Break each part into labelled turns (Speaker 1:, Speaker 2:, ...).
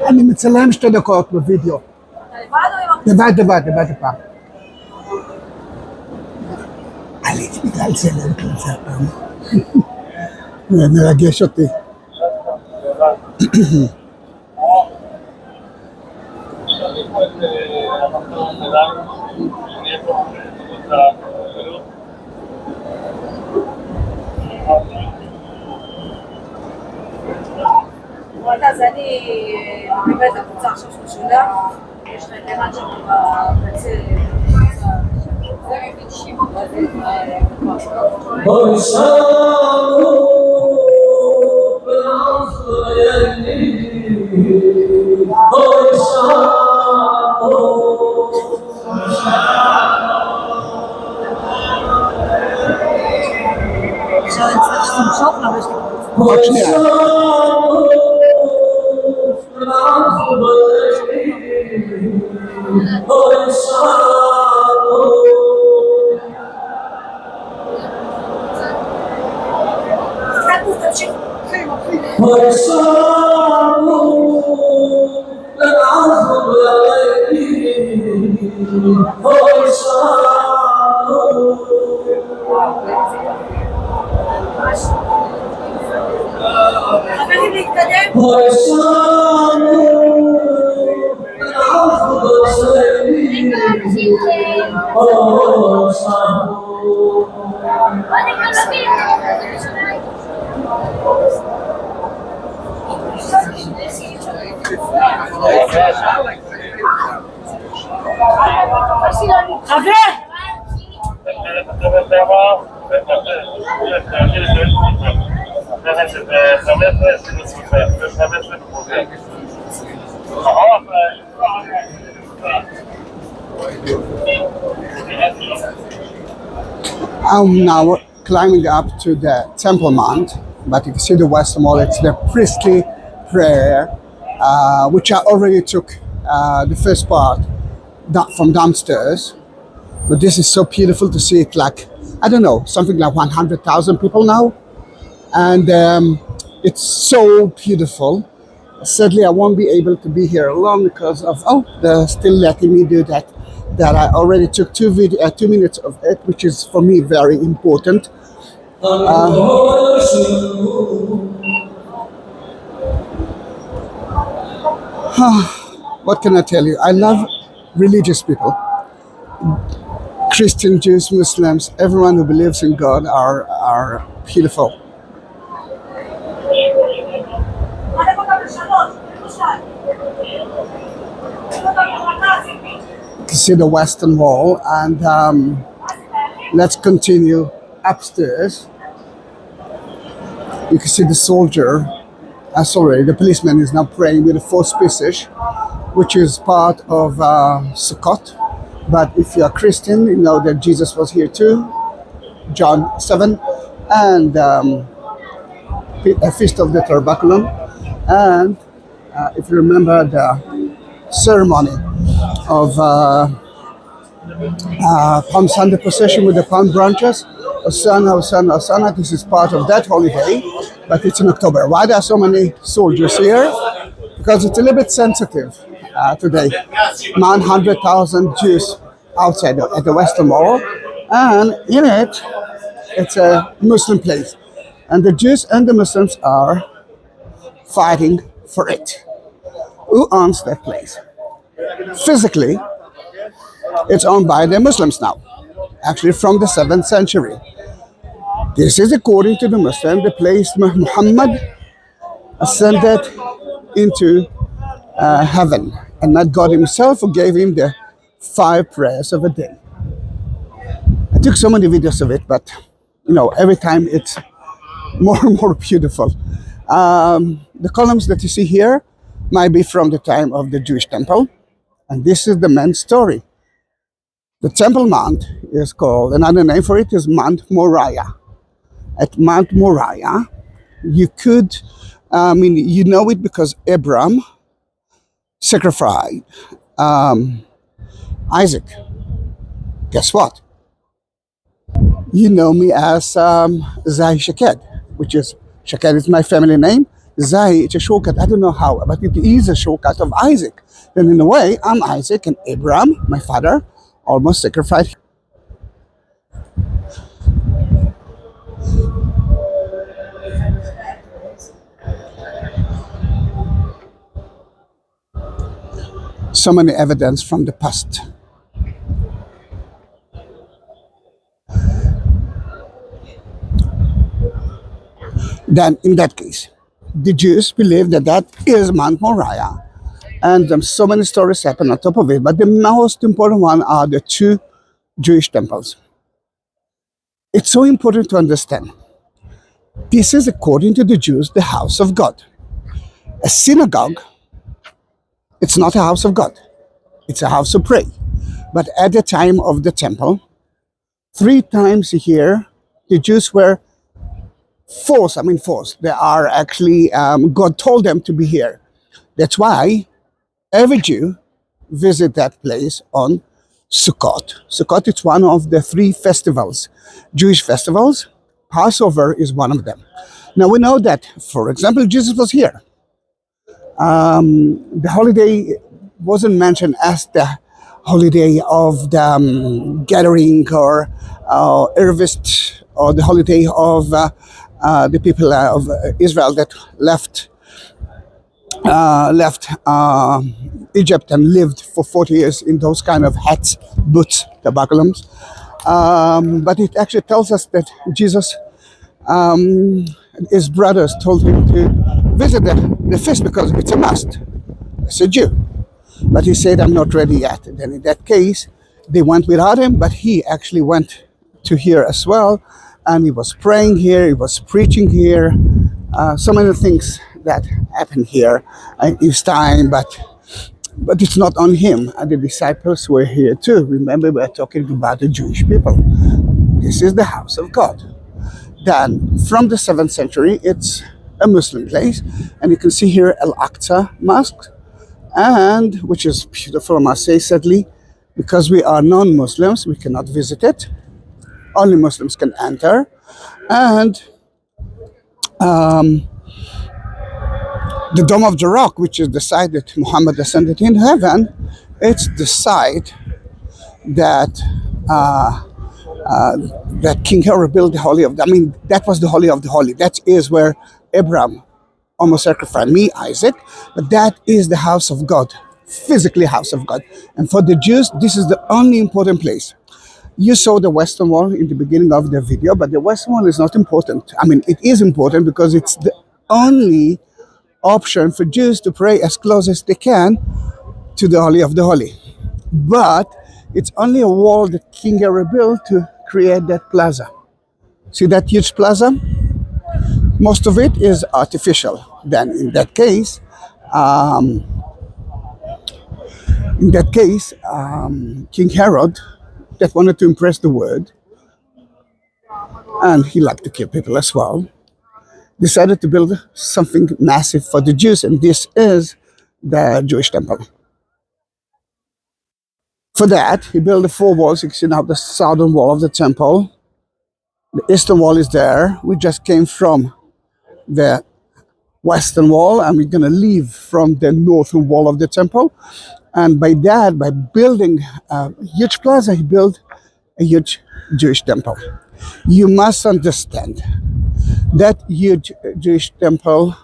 Speaker 1: אני מצלם 2 דקות בווידאו. לבד פעם. עליתי בגלל זה, לא בגלל זה הפעם. זה מרגש אותי.
Speaker 2: אז אני מקבלת את הקבוצה עכשיו של שולה, יש להם אחד שם בקצה, עכשיו אני צריך למשוך לה ויש לי קבוצה.
Speaker 1: עוד שנייה.
Speaker 2: חברים להתקדם. I'm now climbing up to the Temple Mount, but you can see the Western Wall. It's the priestly prayer, which I already took the first part from downstairs. But this is so beautiful to see it, like, I don't know, something like 100,000 people now. And it's so beautiful. Sadly, I won't be able to be here alone because of, they're still letting me do that. That I already took 2 minutes of it, which is for me very important. What can I tell you? I love religious people. Christian, Jews, Muslims, everyone who believes in God are beautiful. You see the Western Wall, and let's continue upstairs. You can see the soldier, the policeman is now praying with the 4 species, which is part of Sukkot. But if you are Christian, you know that Jesus was here too, John 7, and a Feast of the Tabernacle. And if you remember the ceremony of Palm Sunday procession with the palm branches, Hosanna, Hosanna, Hosanna. This is part of that holiday, but it's in October. Why there are so many soldiers here? Because it's a little bit sensitive today. 900,000 Jews outside at the Western Wall, and in it, it's a Muslim place. And the Jews and the Muslims are fighting for it. Who owns that place? Physically, it's owned by the Muslims now, actually from the 7th century. This is according to the Muslim, the place Muhammad ascended into heaven, and not God himself who gave him the 5 prayers of a day. I took so many videos of it, but every time it's more and more beautiful. The columns that you see here might be from the time of the Jewish temple, and this is the main story. The Temple Mount is called, another name for it is Mount Moriah. At Mount Moriah, you could, you know it because Abraham sacrificed Isaac. Guess what? You know me as Zahi Shaked, which is, Shaked is my family name. Zahi, it's a shortcut. I don't know how, but it is a shortcut of Isaac. Then in a way, I'm Isaac, and Abraham, my father, almost sacrificed. So many evidence from the past. Then in that case, the Jews believe that that is Mount Moriah. And so many stories happen on top of it. But the most important one are the two Jewish temples. It's so important to understand. This is, according to the Jews, the house of God. A synagogue, it's not a house of God. It's a house of prayer. But at the time of the temple, 3 times a year, the Jews were forced. They are actually, God told them to be here. That's why every Jew visit that place on Sukkot. Sukkot is one of the 3 festivals, Jewish festivals. Passover is one of them. Now we know that, for example, Jesus was here. The holiday wasn't mentioned as the holiday of the gathering or harvest, or the holiday of the people of Israel that left Egypt and lived for 40 years in those kind of hats, boots, tabacalums. But it actually tells us that Jesus, his brothers told him to visit the feast because it's a must. As a Jew. But he said, I'm not ready yet. And then in that case, they went without him, but he actually went to here as well. And he was praying here, he was preaching here. So many things that happened here in his time, but it's not on him. And the disciples were here too. Remember, we're talking about the Jewish people. This is the house of God. Then, from the 7th century, it's a Muslim place. And you can see here Al-Aqsa Mosque, and which is beautiful, I must say. Sadly, because we are non-Muslims, we cannot visit it. Only Muslims can enter. And the Dome of the Rock, which is the site that Muhammad ascended in heaven, it's the site that that King Herod built the Holy of the, that was the Holy of the Holy. That is where Abraham almost sacrificed me, Isaac, but that is the house of God, physically house of God. And for the Jews, this is the only important place. You saw the Western Wall in the beginning of the video, but the Western Wall is not important. It is important because it's the only option for Jews to pray as close as they can to the Holy of the Holy. But it's only a wall that King Herod built to create that plaza. See that huge plaza? Most of it is artificial. Then in that case, King Herod, that wanted to impress the world, and he liked to kill people as well, decided to build something massive for the Jews, and this is the Jewish temple. For that, he built the 4 walls. You can see now the southern wall of the temple. The eastern wall is there. We just came from the western wall, and we're going to leave from the northern wall of the temple. And by building a huge plaza, he built a huge Jewish temple. You must understand that huge Jewish temple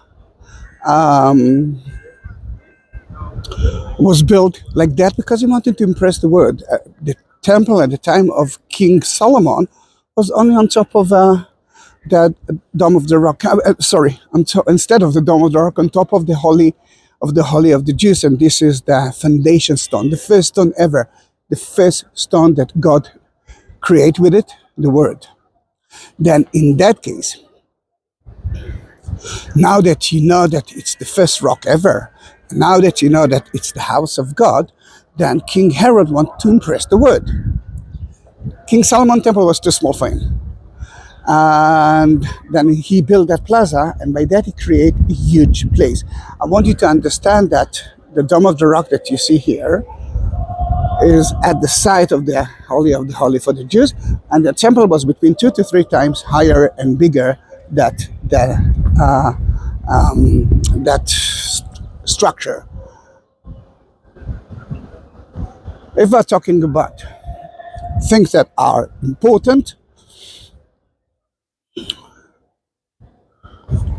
Speaker 2: was built like that because he wanted to impress the world. The temple at the time of King Solomon was only on top of the Dome of the Rock. Instead of the Dome of the Rock, on top of the Holy of the Jews. And this is the foundation stone, the first stone ever, the first stone that God created with it, the Word. Then in that case, now that you know that it's the first rock ever, now that you know that it's the house of God, then King Herod wanted to impress the world. King Solomon temple was too small for him. And then he built that plaza, and by that he created a huge place. I want you to understand that the Dome of the Rock that you see here is at the site of the Holy for the Jews, and the temple was between 2 to 3 times higher and bigger that structure. If we're talking about things that are important,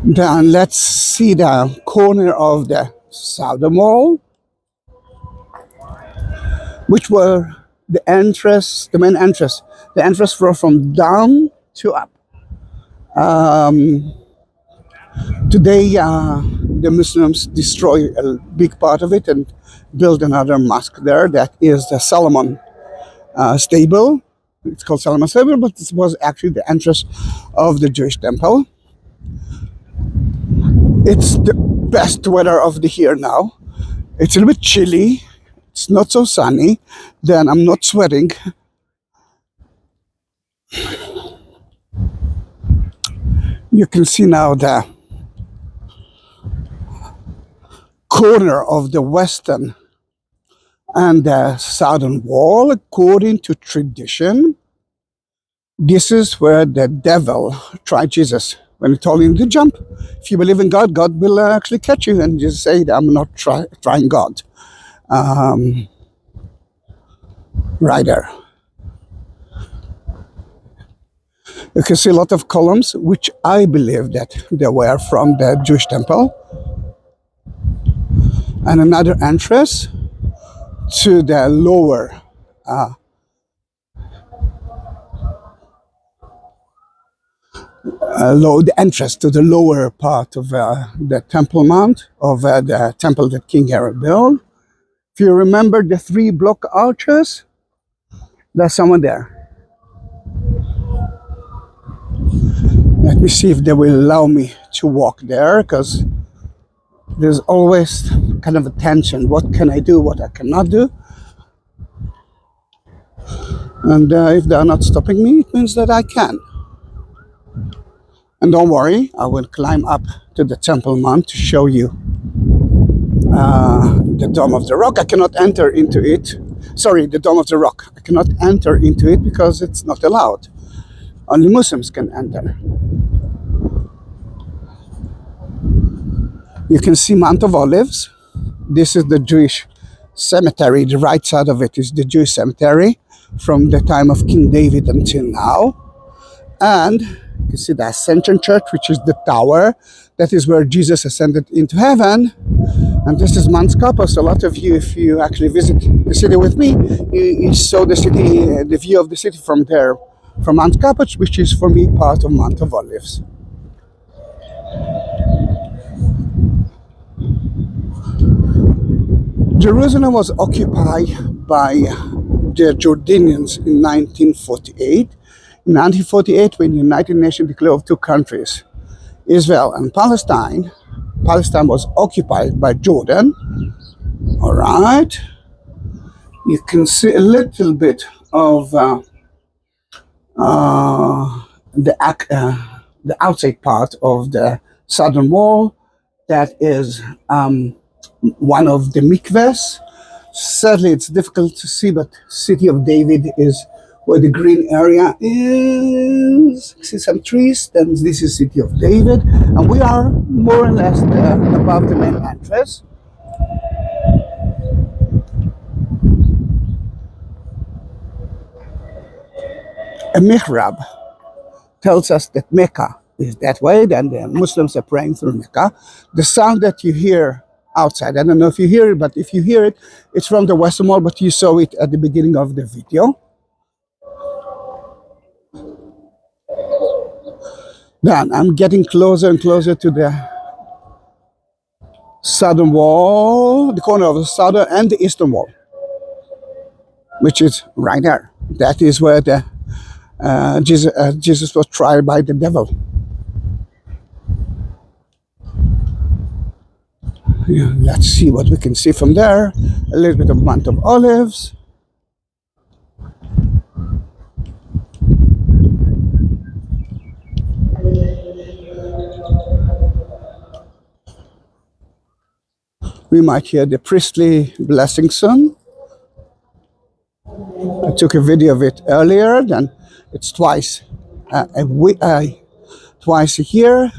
Speaker 2: then let's see the corner of the southern wall, which were the entrance, the main entrance. The entrance from down to up. Today, the Muslims destroy a big part of it and build another mosque there. That is the Solomon stable. It's called Solomon stable, but this was actually the entrance of the Jewish temple. It's the best weather of the year now. It's a little bit chilly. It's not so sunny. Then I'm not sweating. You can see now the corner of the western and the southern wall. According to tradition, this is where the devil tried Jesus when he told him to jump. If you believe in God, God will actually catch you. And Jesus said, I'm not trying God. Right there. You can see a lot of columns, which I believe that they were from the Jewish temple. And another entrance to the lower the entrance to the lower part of the Temple Mount of the temple that King Herod built. If you remember the 3 block arches, there's someone there. Let me see if they will allow me to walk there, because there's always kind of a tension. What can I do? What I cannot do? And if they are not stopping me, it means that I can. And don't worry, I will climb up to the Temple Mount to show you the Dome of the Rock. I cannot enter into it. Sorry, the Dome of the Rock. I cannot enter into it because it's not allowed. Only Muslims can enter. You can see Mount of Olives. This is the Jewish cemetery. The right side of it is the Jewish cemetery from the time of King David until now. And you can see the Ascension Church, which is the tower. That is where Jesus ascended into heaven. And this is Mount Scopus. A lot of you, if you actually visit the city with me, you saw the city, the view of the city from there, from Mount Scopus, which is for me part of Mount of Olives. Jerusalem was occupied by the Jordanians in 1948. In 1948, when the United Nations declared 2 countries, Israel and Palestine, Palestine was occupied by Jordan. All right. You can see a little bit of the outside part of the southern wall. That is one of the mikvahs. Sadly, it's difficult to see, but City of David is where the green area is. See some trees, then this is City of David. And we are more or less above the main entrance. A mihrab tells us that Mecca is that way, then the Muslims are praying through Mecca. The sound that you hear outside, I don't know if you hear it, but if you hear it, it's from the Western Wall, but you saw it at the beginning of the video. Then I'm getting closer and closer to the southern wall, the corner of the southern and the eastern wall, which is right there. That is where the Jesus was tried by the devil. Yeah, let's see what we can see from there. A little bit of Mount of Olives. We might hear the priestly blessing soon. I took a video of it earlier. Then it's twice a week, twice a year.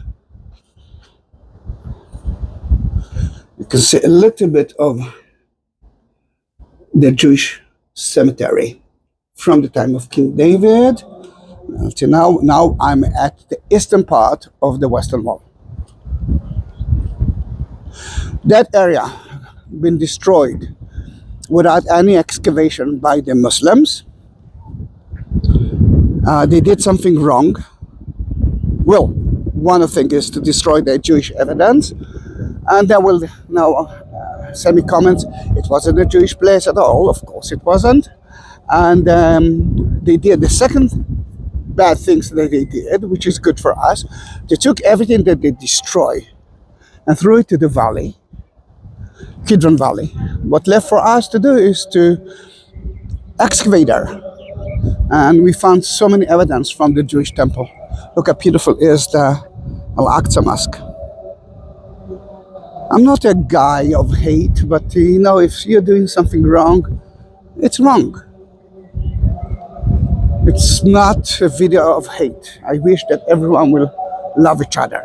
Speaker 2: You can see a little bit of the Jewish cemetery from the time of King David until now. Now I'm at the eastern part of the Western Wall. That area been destroyed without any excavation by the Muslims. They did something wrong. Well, one of the things is to destroy the Jewish evidence, and they will now send me comments. It wasn't a Jewish place at all. Of course it wasn't. And they did the second bad things that they did, which is good for us. They took everything that they destroy and threw it to the valley, Kidron Valley. What left for us to do is to excavate there. And we found so many evidence from the Jewish temple. Look how beautiful is the Al-Aqsa Mosque. I'm not a guy of hate, but you know, if you're doing something wrong, it's wrong. It's not a video of hate. I wish that everyone will love each other.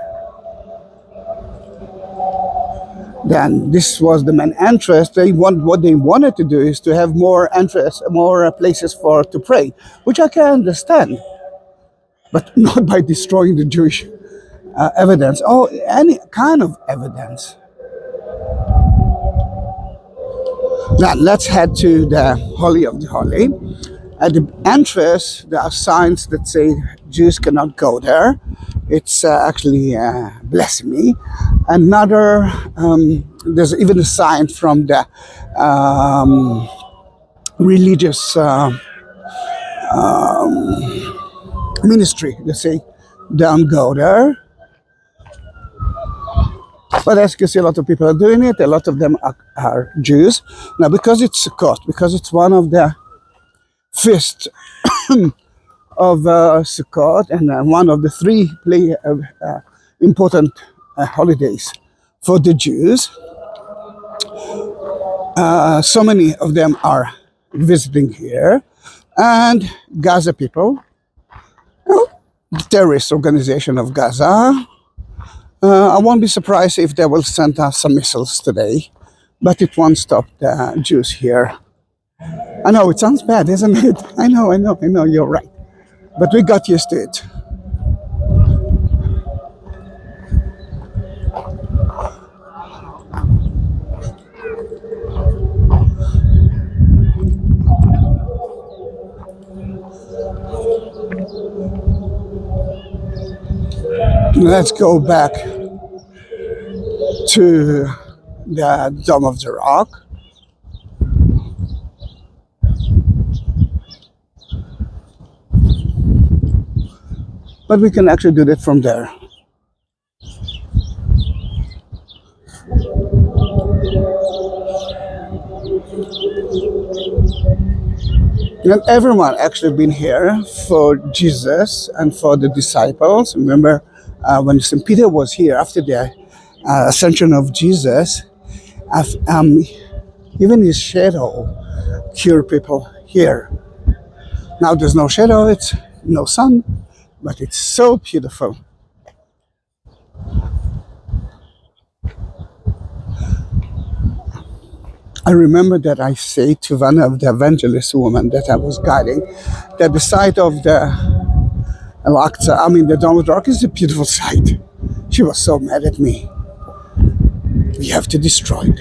Speaker 2: Then this was the main entrance. What they wanted to do is to have more entrance, more places to pray, which I can understand, but not by destroying the Jewish evidence or any kind of evidence. Now let's head to the Holy of the Holy. At the entrance, there are signs that say Jews cannot go there. It's actually blasphemy. Another, there's even a sign from the religious ministry. They say, don't go there. But as you can see, a lot of people are doing it. A lot of them are Jews. Now, because it's Sukkot, because it's one of the feast of Sukkot and one of the three important holidays for the Jews, so many of them are visiting here. And Gaza people, the terrorist organization of Gaza, I won't be surprised if they will send us some missiles today, but it won't stop the Jews here. I know it sounds bad, isn't it? I know, you're right. But we got used to it. Let's go back to the Dome of the Rock. But we can actually do that from there. And everyone actually been here for Jesus and for the disciples. Remember when St. Peter was here after the ascension of Jesus, even his shadow cured people here. Now there's no shadow, it's no sun, but it's so beautiful. I remember that I said to one of the evangelist women that I was guiding that the site of the Al-Aqsa, the Dome of the Rock, is a beautiful site. She was so mad at me. We have to destroy it,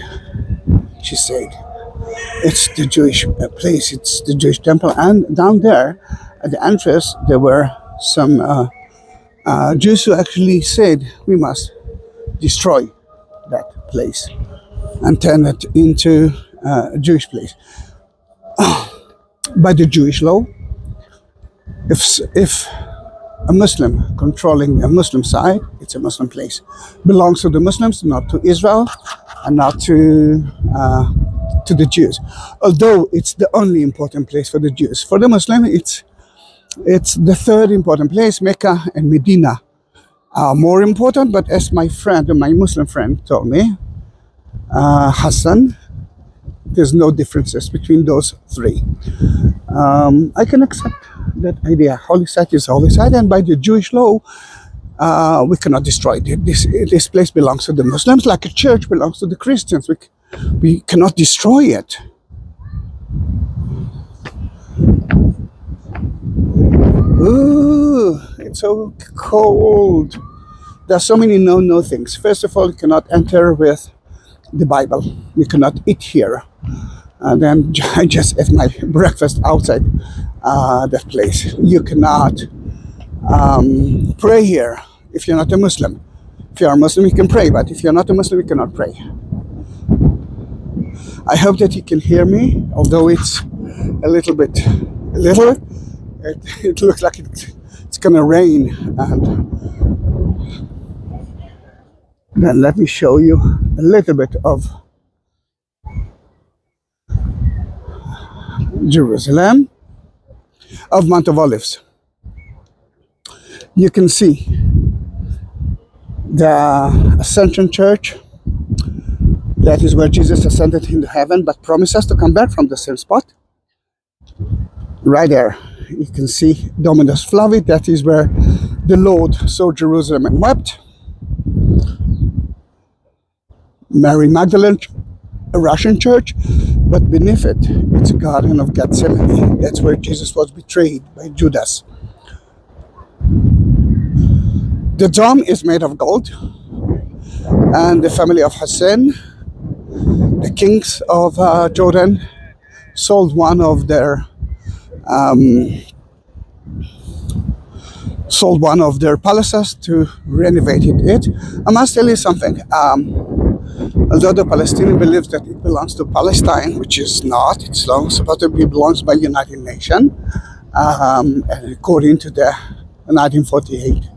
Speaker 2: she said. It's the Jewish place, it's the Jewish temple. And down there at the entrance, there were some Jews who actually said we must destroy that place and turn it into a Jewish place. By the Jewish law, if a Muslim controlling a Muslim side, it's a Muslim place. Belongs to the Muslims, not to Israel, and not to the Jews. Although it's the only important place for the Jews. For the Muslim, it's the third important place. Mecca and Medina are more important, but as my Muslim friend told me, Hassan, There's no differences between those three. I can accept that idea. Holy site is holy site, and by the Jewish law, we cannot destroy it. This place belongs to the Muslims, like a church belongs to the Christians. We cannot destroy it. Ooh, it's so cold. There are so many no things. First of all, you cannot enter with the Bible. You cannot eat here. And then I just ate my breakfast outside that place. You cannot pray here if you're not a Muslim. If you are a Muslim, you can pray, but if you're not a Muslim, you cannot pray. I hope that you can hear me, although it's a little bit. It looks like it's gonna rain. And then let me show you a little bit of Jerusalem, of Mount of Olives. You can see the Ascension Church. That is where Jesus ascended into heaven, but promised us to come back from the same spot. Right there, you can see Dominus Flavi. That is where the Lord saw Jerusalem and wept. Mary Magdalene, a Russian church, but beneath it, it's a Garden of Gethsemane. That's where Jesus was betrayed by Judas. The dome is made of gold, and the family of Hassan, the kings of Jordan, sold one of their palaces to renovate it. I must tell you something. Although the Palestinian believes that it belongs to Palestine, which is not, it's supposed to be belongs by United Nations, and according to the 1948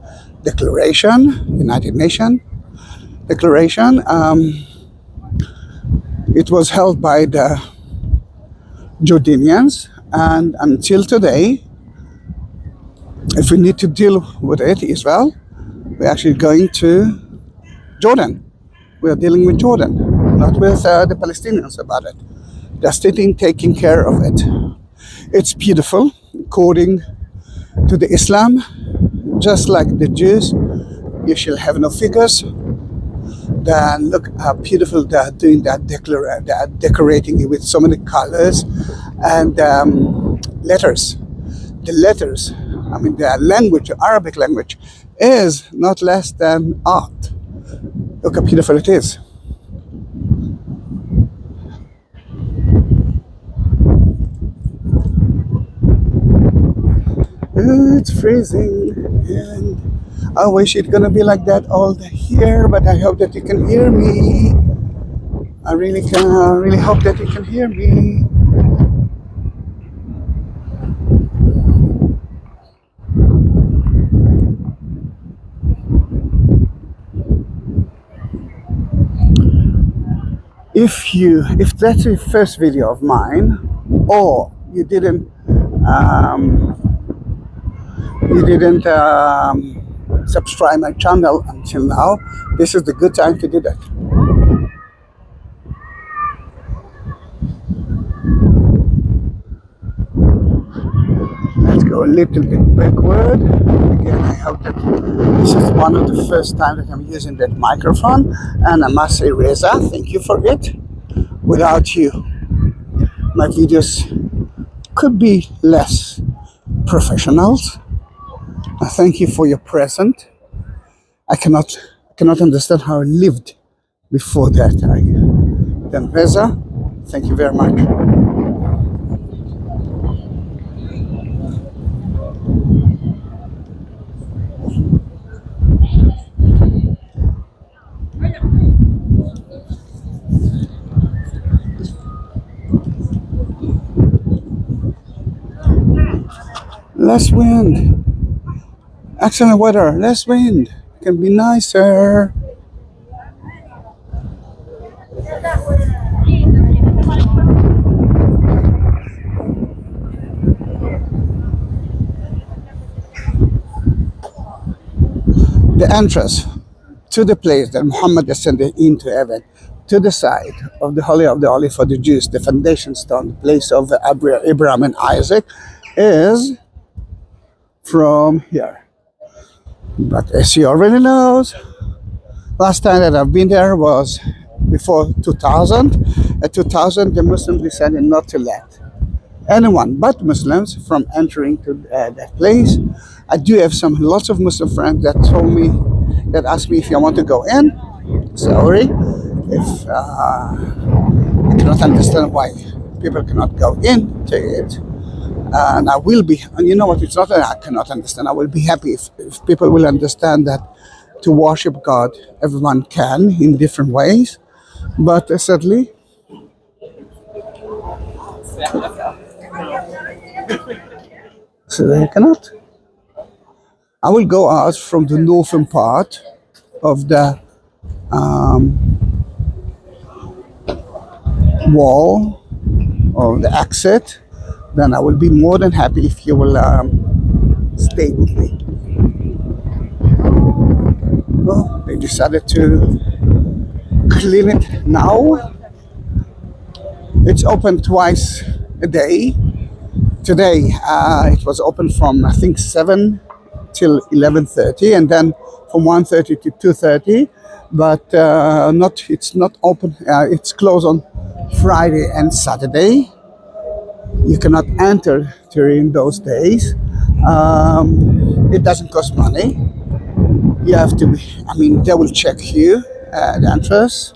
Speaker 2: Declaration, United Nations Declaration, it was held by the Jordanians, and until today, if we need to deal with it, Israel, we're actually going to Jordan. We are dealing with Jordan, not with the Palestinians about it. They're still taking care of it. It's beautiful, according to the Islam, just like the Jews. You shall have no figures. Then look how beautiful they're doing that. They're decorating it with so many colors and letters. The letters, I mean, the language, the Arabic language, is not less than art. Look how beautiful it is. It's freezing, and I wish it's gonna be like that all day here, but I hope that you can hear me. I really hope that you can hear me. If that's the first video of mine, or you didn't subscribe my channel until now, this is the good time to do that. Let's go a little bit backward. Again, I hope that this is one of the first time that I'm using that microphone, and I must say, Reza, thank you for it. Without you, my videos could be less professional. I thank you for your presence. I cannot understand how I lived before that. Then Reza, thank you very much. Less wind. Excellent weather. Less wind. Can be nicer. The entrance to the place that Muhammad ascended into heaven to the side of the Holy for the Jews, the foundation stone, the place of Abraham and Isaac, is from here. But as you already know, last time that I've been there was before 2000. At 2000, the Muslims decided not to let anyone but Muslims from entering to that place. I do have lots of Muslim friends that asked me if I want to go in. Sorry, if I cannot understand why people cannot go into it. And I will be, and you know what, it's not that I cannot understand. I will be happy if people will understand that to worship God, everyone can in different ways. But sadly, so they cannot. I will go out from the northern part of the wall or the exit. Then I will be more than happy if you will stay with me. Well, they decided to clean it now. It's open twice a day. Today it was open from I think 7 till 11:30, and then from 1:30 to 2:30. But it's not open. It's closed on Friday and Saturday. You cannot enter during those days. It doesn't cost money. You have to be, I mean, they will check you at the entrance.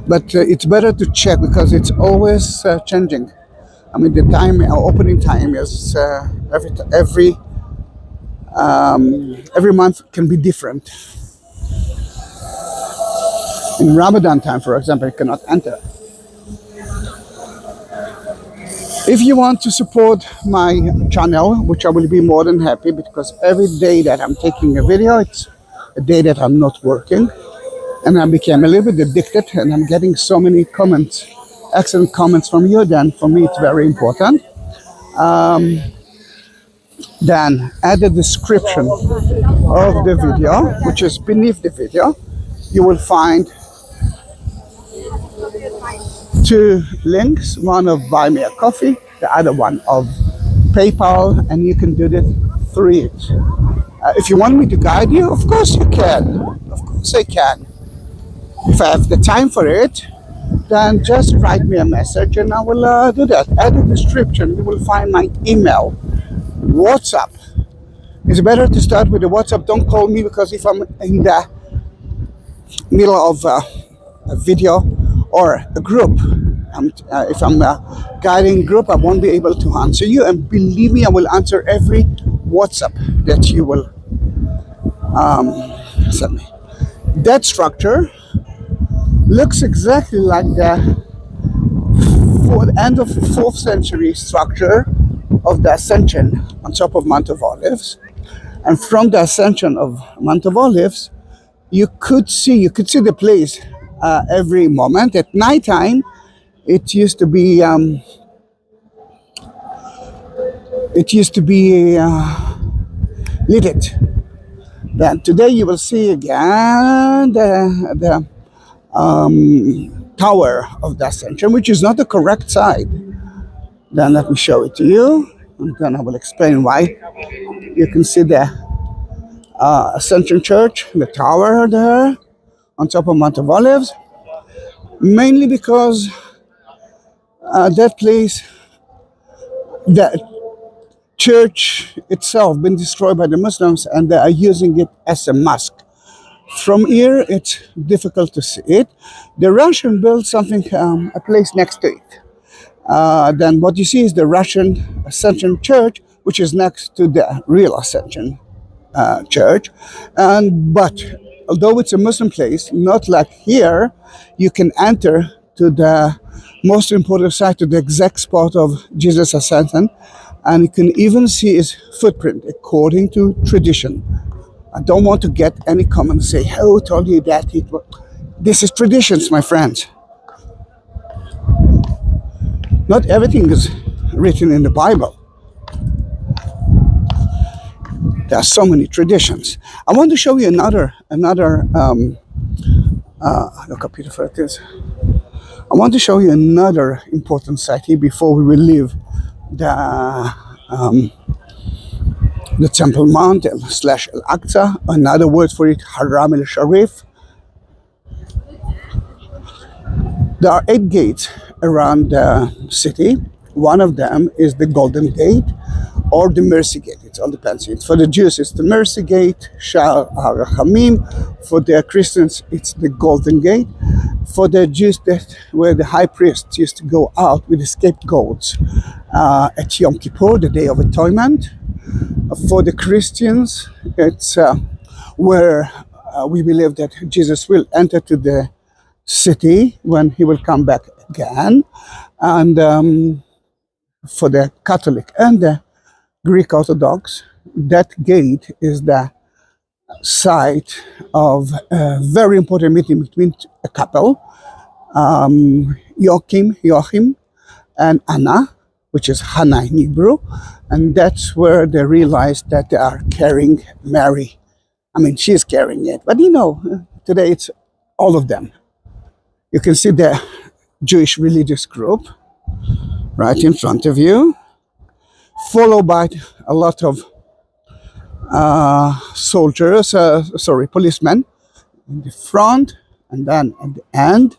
Speaker 2: But it's better to check because it's always changing. I mean, the time, our opening time is every month can be different. In Ramadan time, for example, you cannot enter. If you want to support my channel, which I will be more than happy, because every day that I'm taking a video, it's a day that I'm not working. And I became a little bit addicted, and I'm getting so many comments, excellent comments from you, then for me it's very important. Then add the description of the video, which is beneath the video. You will find two links, one of Buy Me a Coffee, the other one of PayPal, and you can do this through it. If you want me to guide you, of course you can. Of course I can. If I have the time for it, then just write me a message and I will do that. Add the description, you will find my email. WhatsApp. It's better to start with the WhatsApp. Don't call me, because if I'm in the middle of a video or a group, if I'm guiding a group, I won't be able to answer you. And believe me, I will answer every WhatsApp that you will send me. That structure looks exactly like the end of the 4th century structure of the Ascension on top of Mount of Olives. And from the Ascension of Mount of Olives, you could see the place every moment. At nighttime, it used to be lit. Then today you will see again the tower of the Ascension, which is not the correct side. Then let me show it to you, and then I will explain why. You can see the Ascension Church, the tower there on top of Mount of Olives, mainly because that place, the church itself, been destroyed by the Muslims, and they are using it as a mosque. From here, it's difficult to see it. The Russian built something, a place next to it. Then what you see is the Russian Ascension Church, which is next to the real Ascension Church. But although it's a Muslim place, not like here, you can enter to the most important site, to the exact spot of Jesus' ascension, and you can even see his footprint according to tradition. I don't want to get any comment say, "Who told you that?" This is traditions, my friends. Not everything is written in the Bible. There are so many traditions. I want to show you another Look how beautiful it is. I want to show you another important site here before we will leave um, the Temple Mount slash Al-Aqsa. Another word for it, Haram al-Sharif. There are 8 gates around the city. One of them is the Golden Gate or the Mercy Gate. It all depends. For the Jews, it's the Mercy Gate, Sha'ar HaRachamim. For the Christians, it's the Golden Gate. For the Jews, that where the high priest used to go out with the scapegoats at Yom Kippur, the Day of Atonement. For the Christians, it's where we believe that Jesus will enter to the city when he will come back again. And for the Catholic and the Greek Orthodox, that gate is the site of a very important meeting between a couple, Joachim and Anna, which is Hannah in Hebrew, and that's where they realized that they are carrying Mary. I mean, she's carrying it, but today it's all of them. You can see the Jewish religious group right in front of you, followed by a lot of policemen in the front, and then at the end.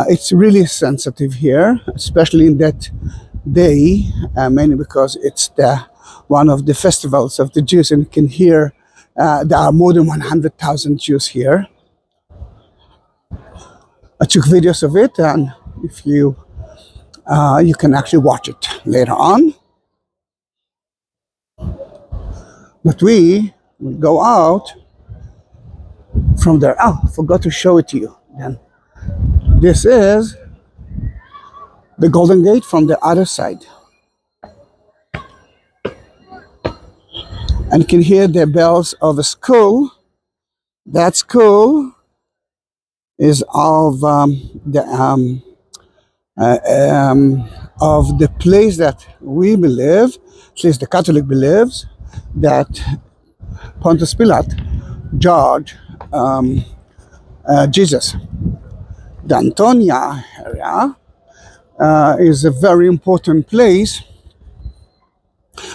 Speaker 2: It's really sensitive here, especially in that day, mainly because it's one of the festivals of the Jews, and you can hear there are more than 100,000 Jews here. I took videos of it, and if you can actually watch it later on. But we will go out from there. Oh, I forgot to show it to you. Then this is the Golden Gate from the other side. And you can hear the bells of a school. That school is of the place that we believe, at least the Catholic believes, that Pontius Pilate judged Jesus. The Antonia area is a very important place.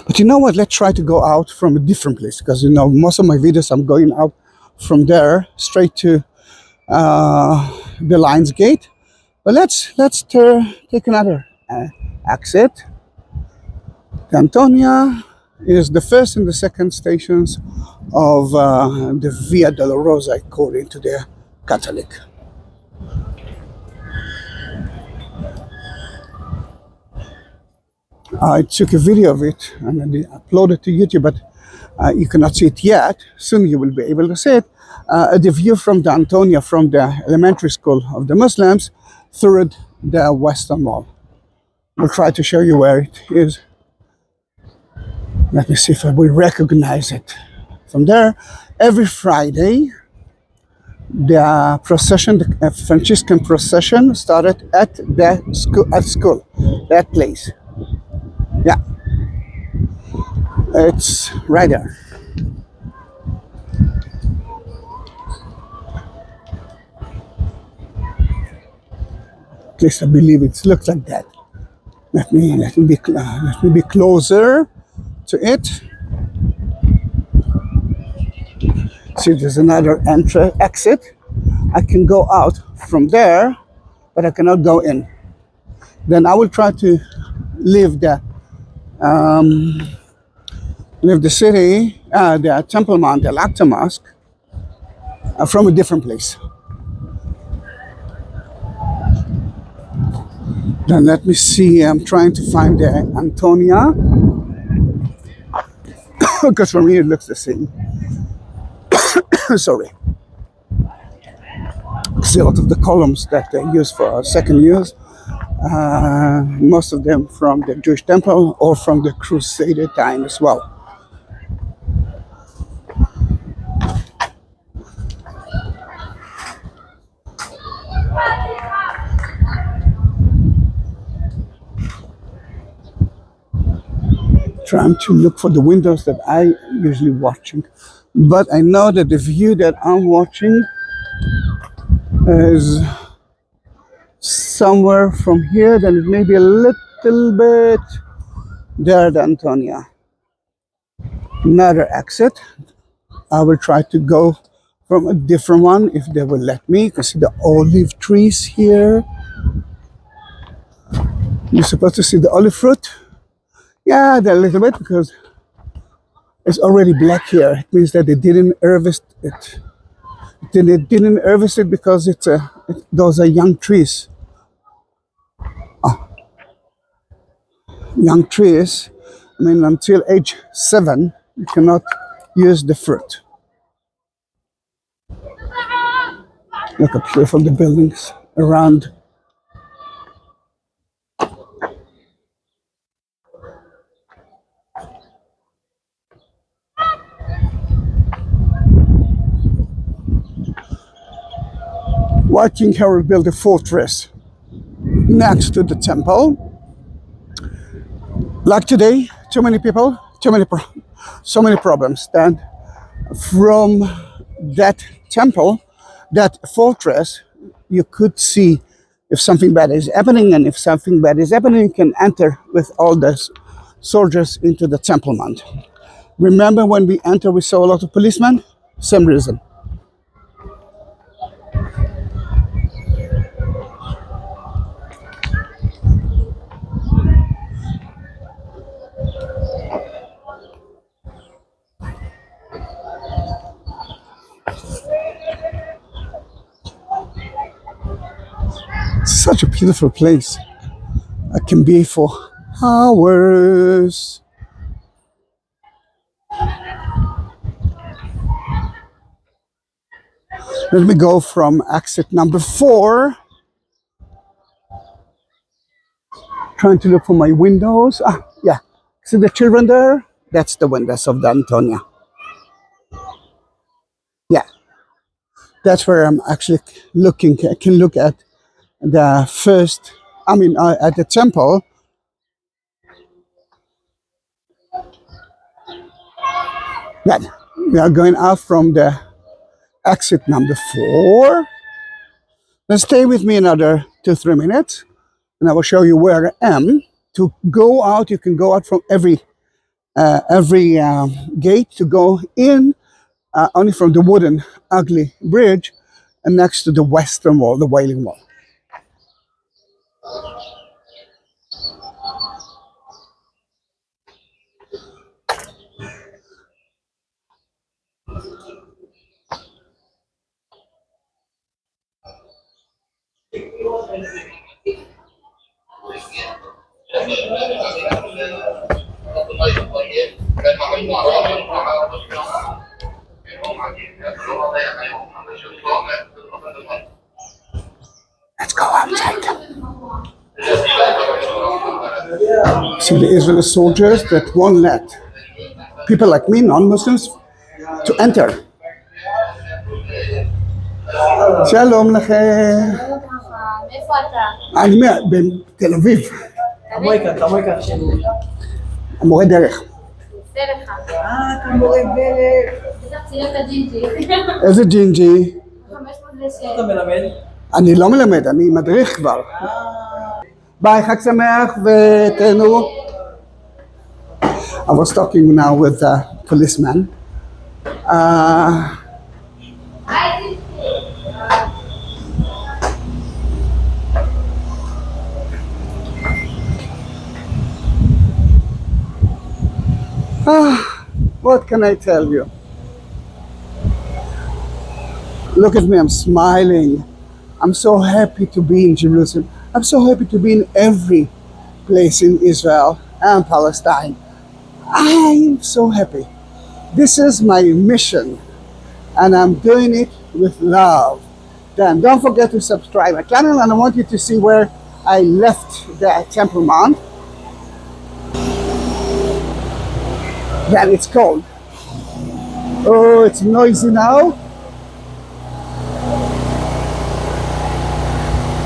Speaker 2: But you know what? Let's try to go out from a different place, because most of my videos I'm going out from there straight to the Lions Gate. But let's take another exit. The Antonia is the first and the second stations of the Via Dolorosa, according to the Catholic. I took a video of it and I uploaded it to YouTube, but you cannot see it yet. Soon you will be able to see it. The view from the Antonia, from the elementary school of the Muslims, through the Western Wall. We'll try to show you where it is. Let me see if I will recognize it. From there, every Friday, the procession, the Franciscan procession, started at the school, that place. Yeah, it's right there. At least I believe it looks like that. Let me be closer to it. See, there's another exit. I can go out from there, but I cannot go in. Then I will try to leave the city, the Temple Mount, the Al-Aqsa Mosque, from a different place. Then let me see, I'm trying to find the Antonia, because for me it looks the same. Sorry. See a lot of the columns that they use for second use, most of them from the Jewish temple or from the Crusader time as well. Trying to look for the windows that I usually watching, but I know that the view that I'm watching is somewhere from here, then it may be a little bit there, the Antonia. Another exit. I will try to go from a different one if they will let me. You can see the olive trees here. You're supposed to see the olive fruit. Yeah, they're a little bit because it's already black here. It means that they didn't harvest it. They didn't harvest it because those are young trees. Young trees. I mean, until age 7, you cannot use the fruit. Look up here from the buildings around. Why King Herod built a fortress next to the temple? Like today, too many people, so many problems. Then from that temple, that fortress, you could see if something bad is happening, and if something bad is happening, you can enter with all the soldiers into the temple mount. Remember when we entered, we saw a lot of policemen? Same reason. Such a beautiful place. I can be for hours. Let me go from exit number 4. Trying to look for my windows. Yeah. See the children there? That's the windows of the Antonia. Yeah. That's where I'm actually looking. I can look at the first, at the temple. Then we are going out from the exit number 4. Then stay with me another 2-3 minutes, and I will show you where I am. To go out, you can go out from every gate. To go in, only from the wooden ugly bridge, and next to the western wall, the Wailing Wall. Let's go outside. See the Israeli soldiers that won't let people like me, non-Muslims, to enter. שלום לכם.
Speaker 3: מאיפה אתה?
Speaker 2: אני בתל אביב.
Speaker 4: המויקה שלי.
Speaker 2: המורה דרך.
Speaker 3: עושה לך.
Speaker 4: אתה מורה דרך.
Speaker 3: בטח צילם את הג'ינג'י.
Speaker 2: איזה ג'ינג'י?
Speaker 3: 506.
Speaker 4: אתה מלמד?
Speaker 2: אני לא מלמד, אני מדריך כבר. ביי, חג שמח ותהנו. I was talking now with a policeman. What can I tell you? Look at me, I'm smiling. I'm so happy to be in Jerusalem. I'm so happy to be in every place in Israel and Palestine. I'm so happy. This is my mission, and I'm doing it with love. Then don't forget to subscribe my channel, and I want you to see where I left the Temple Mount. Then it's cold. Oh, it's noisy now.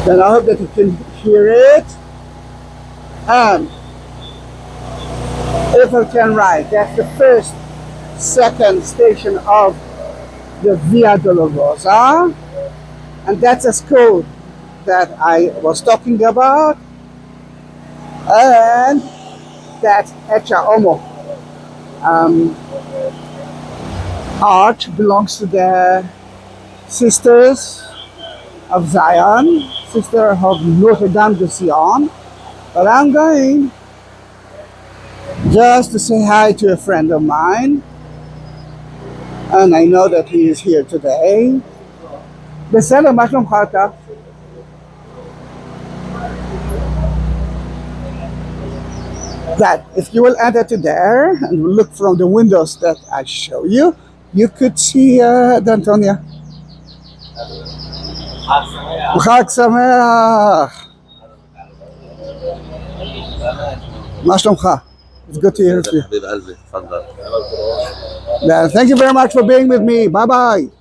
Speaker 2: Then I hope that you can hear it. And if I can write, that's the first, second station of the Via Dolorosa. And that's a school that I was talking about. And that's Echa art belongs to the Sisters of Zion, Sister of Notre Dame de Sion. But I'm going just to say hi to a friend of mine. And I know that he is here today. בסדר, מה שלומך אתה? That if you will enter to there and look from the windows that I show you, you could see the Antonia. חג שמח. מה שלומך? It's good to hear you. Thank you very much for being with me. Bye bye.